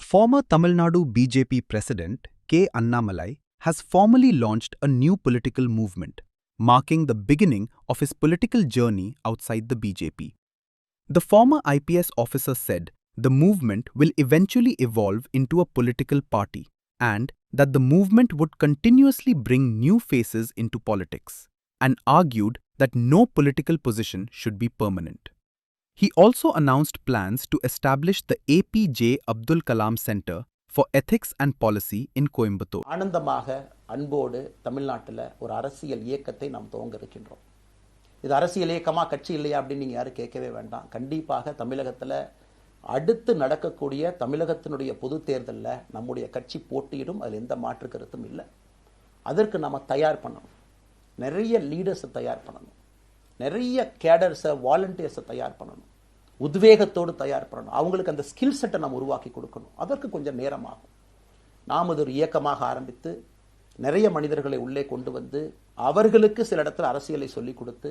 Former Tamil Nadu BJP President K. Annamalai has formally launched a new political movement, marking the beginning of his political journey outside the BJP. The former IPS officer said the movement will eventually evolve into a political party and that the movement would continuously bring new faces into politics, and argued that no political position should be permanent. He also announced plans to establish the APJ Abdul Kalam Center for Ethics and Policy in Coimbatore. ஆனந்தமாக அன்போடு தமிழ்நாட்டில் ஒரு அரசியல் இயக்கத்தை நாம் துவங்க இருக்கின்றோம். இது அரசியல் இயக்கமா கட்சி இல்லையா அப்படின்னு நீங்கள் யாரும் கேட்கவே வேண்டாம். கண்டிப்பாக தமிழகத்தில் அடுத்து நடக்கக்கூடிய தமிழகத்தினுடைய பொது தேர்தலில் நம்முடைய கட்சி போட்டியிடும், அதில் எந்த மாற்று கருத்தும் இல்லை. அதற்கு நம்ம தயார் பண்ணணும். நிறைய லீடர்ஸை தயார் பண்ணணும், நிறைய கேடர்ஸை வாலண்டியர்ஸை தயார் பண்ணணும், உத்வேகத்தோடு தயார் பண்ணணும். அவங்களுக்கு அந்த ஸ்கில் செட்டை நம்ம உருவாக்கி கொடுக்கணும். அதற்கு கொஞ்சம் நேரமாகும். நாம் இது ஒரு இயக்கமாக ஆரம்பித்து நிறைய மனிதர்களை உள்ளே கொண்டு வந்து அவர்களுக்கு சில இடத்துல அரசியலை சொல்லிக் கொடுத்து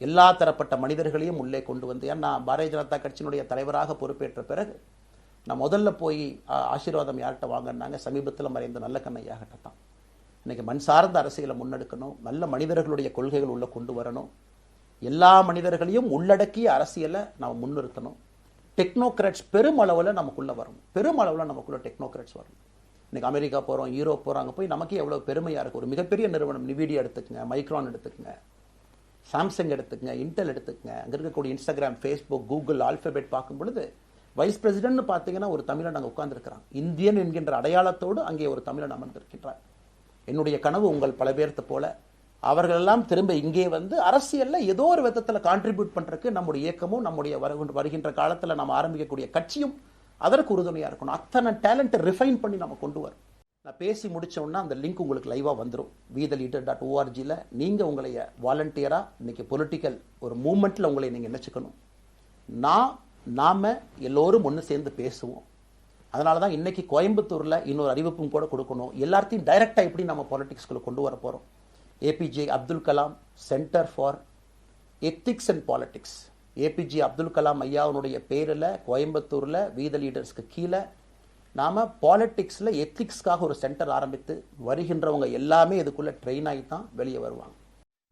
எல்லா தரப்பட்ட மனிதர்களையும் உள்ளே கொண்டு வந்து, ஏன்னா பாரதிய ஜனதா கட்சியினுடைய தலைவராக பொறுப்பேற்ற பிறகு நான் முதல்ல போய் ஆசீர்வாதம் யார்கிட்ட வாங்கினாங்க, சமீபத்தில் மறைந்த நல்ல கண்ணையாகிட்ட தான். இன்னைக்கு மண் சார்ந்த அரசியலை முன்னெடுக்கணும், நல்ல மனிதர்களுடைய கொள்கைகள் உள்ள கொண்டு வரணும், எல்லா மனிதர்களையும் உள்ளடக்கிய அரசியலை நாம் முன்னிறுத்தணும். டெக்னோக்ராட்ஸ் பெருமளவில் நமக்குள்ளே வரணும், பெருமளவில் நமக்குள்ள டெக்னோக்ராட்ஸ் வரணும். இன்னைக்கு அமெரிக்கா போகிறோம், யூரோப் போகிறோம், அங்கே போய் நமக்கே எவ்வளோ பெருமையாக இருக்குது. ஒரு மிகப்பெரிய நிறுவனம் நிவிடியா எடுத்துக்கங்க, மைக்ரான் எடுத்துக்கங்க, சாம்சங் எடுத்துக்கங்க, இன்டெல் எடுத்துக்கங்க, அங்கே இருக்கக்கூடிய இன்ஸ்டாகிராம், ஃபேஸ்புக், கூகுள், ஆல்ஃபபெட் பார்க்கும் பொழுது வைஸ் பிரசிடென்ட்னு பார்த்தீங்கன்னா ஒரு தமிழன் அங்கே உட்கார்ந்துருக்கிறான். இந்தியன் என்கின்ற அடையாளத்தோடு அங்கே ஒரு தமிழன் அமர்ந்திருக்கின்றார். என்னுடைய கனவு உங்கள் பல பேர்த்த போல அவர்களெல்லாம் திரும்ப இங்கே வந்து அரசியலில் ஏதோ ஒரு விதத்தில் கான்ட்ரிபியூட் பண்ணுறதுக்கு நம்முடைய இயக்கமும் நம்முடைய வருகின்ற காலத்தில் நம்ம ஆரம்பிக்கக்கூடிய கட்சியும் அதற்கு உறுதுணையாக இருக்கணும். அத்தனை டேலண்ட்டை ரிஃபைன் பண்ணி நம்ம கொண்டு வரோம். நான் பேசி முடித்தோன்னா அந்த லிங்க் உங்களுக்கு லைவாக வந்துடும். wetheLeader.org நீங்கள் உங்களைய வாலண்டியராக இன்றைக்கி பொலிட்டிக்கல் ஒரு மூமெண்ட்டில் உங்களை நீங்கள் நினச்சிக்கணும். நாம் எல்லோரும் ஒன்று சேர்ந்து பேசுவோம். அதனால தான் இன்றைக்கி கோயம்புத்தூரில் இன்னொரு அறிவிப்பும் கூட கொடுக்கணும். எல்லாத்தையும் டைரெக்டாக எப்படி நம்ம பாலிடிக்ஸ்குள்ளே கொண்டு வர போகிறோம். APJ Abdul Kalam centre for ethics and politics, APJ Abdul Kalam ஐயாவுடைய பேரில் கோயம்புத்தூரில் வீத லீடர்ஸ்க்கு கீழே நாம் பாலிடிக்ஸில் எத்திக்ஸ்க்காக ஒரு சென்டர் ஆரம்பித்து வருகின்றவங்க எல்லாமே இதுக்குள்ளே ட்ரெயின் ஆகி தான் வெளியே வருவாங்க.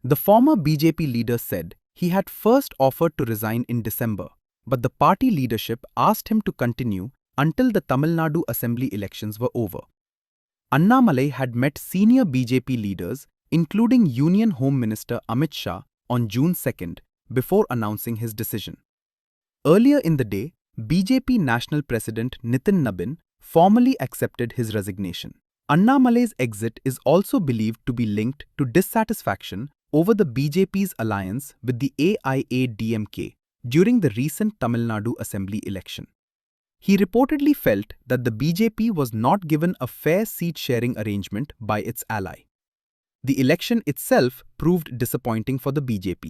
The former BJP leader said he had first offered to resign in December, but the party leadership asked him to continue until the Tamil Nadu Assembly elections were over. Annamalai had met senior BJP leaders, including Union Home Minister Amit Shah, on June 2nd, before announcing his decision. Earlier in the day, BJP National President Nitin Nabin formally accepted his resignation. Annamalai's exit is also believed to be linked to dissatisfaction over the BJP's alliance with the AIADMK during the recent Tamil Nadu Assembly election. He reportedly felt that the BJP was not given a fair seat-sharing arrangement by its ally. The election itself proved disappointing for the BJP.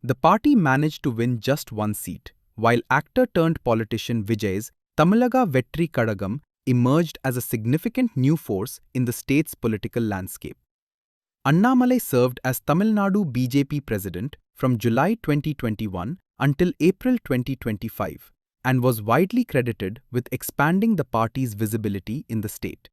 The party managed to win just one seat, while actor-turned-politician Vijay's Tamilaga Vetri Kadagam emerged as a significant new force in the state's political landscape. Annamalai served as Tamil Nadu BJP president from July 2021 until April 2025 and was widely credited with expanding the party's visibility in the state.